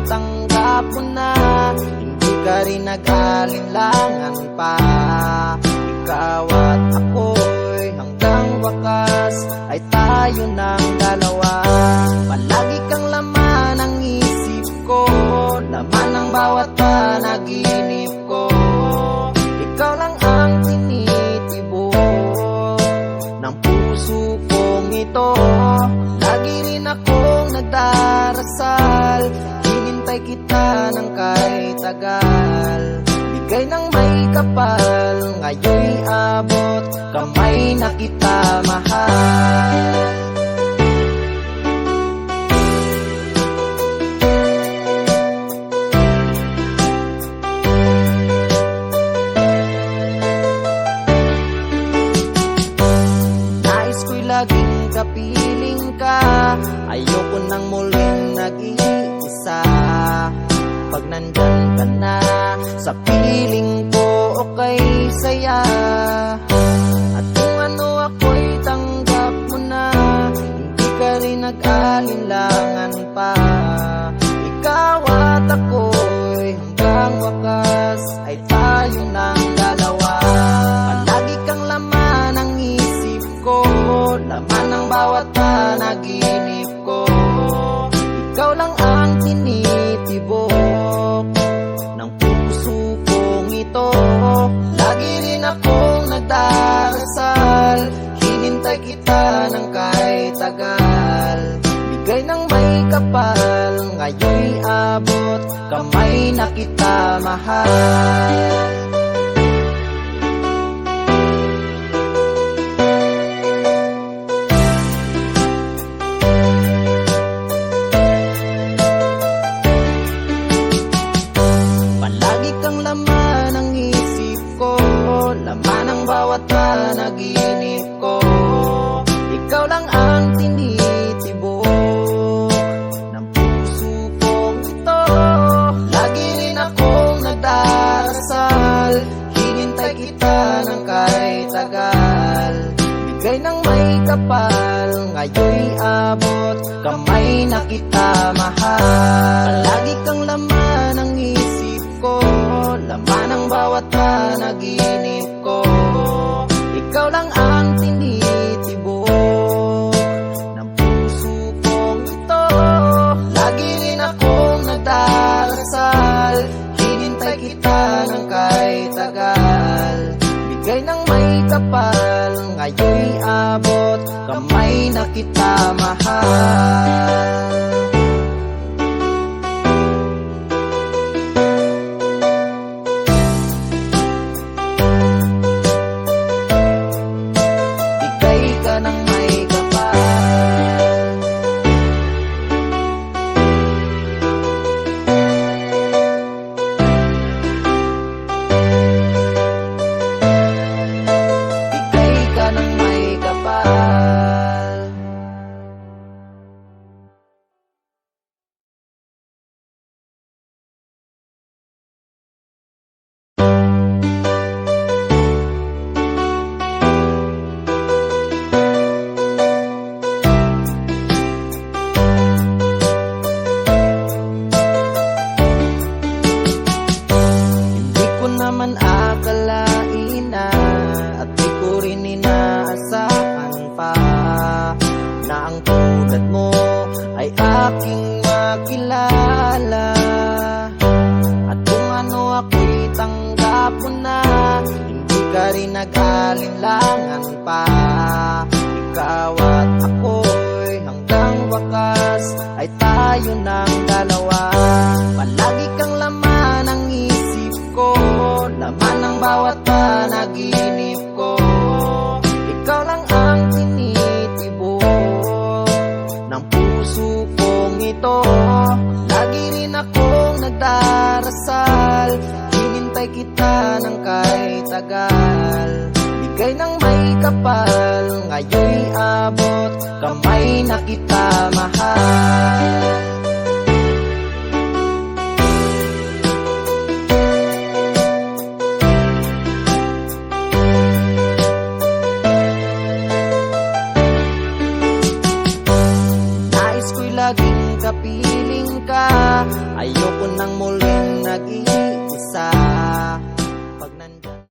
tanggap mo na, hindi ka rin nag-alinlangan pa. Ikaw at ako'y hanggang wakas ay tayo ng dalawa. Palagi kang laman ng isip ko, laman ng bawat panaginip ko. Ikaw lang ang tinitibok ng puso kong ito. Lagi rin akong nagdarasal, hinintay kita ng kahit tagal. Bigay ng may kapal, ngayon'y abot, kamay na kita mahal. Laging kapiling ka, ayoko nang muling nag-iisa. Pag nandyan ka na sa piling ko, okay saya. At kung ano ako'y tanggap mo na, hindi ka rin nag-alinlangan pa. Ikaw at ako'y hanggang wakas ay tayo ng dalawa. Palagi kang laman ng isip ko, laman ng bawat panaginip ko. Ikaw lang ang tinitibok ng puso kong ito. Lagi rin akong nagdarasal, hinintay kita ng kahit tagal. Bigay ng may kapal, ngayon'y abot, kamay na kita mahal. Laman ang bawat panaginip ko. Ikaw lang ang tinitibok ng puso kong ito. Lagi rin akong nagdarasal, hinintay kita ng kahit tagal. Bigay ng may kapal, ngayon'y abot, kamay na kita mahal. Palagi kang laman ng isip ko, laman ang bawat panaginip ko. Ikaw lang ang tinitibok ng puso kong ito. Lagi rin akong nagdarasal, hinintay kita ng kahit tagal. Bigay ng may kapal, ngayon'y abot, kamay na kita mahal. Naman akalain na, at di ko rin inaasahan pa, na ang tulad mo ay aking makilala. At kung ano ako'y tanggap mo na, hindi ka rin nag-alinlangan pa. Ikaw at ako'y hanggang wakas ay tayo ng dalawa. Palagi kang laman ng isip ko, laman ng bawat panaginip ko. Ikaw lang ang tinitibok ng puso kong ito. Lagi rin akong nagdarasal, hinintay kita ng kahit tagal. Bigay ng may kapal, ngayon'y abot, kamay na kita mahal. laging kapiling ka, ayoko nang muling nag-iisa.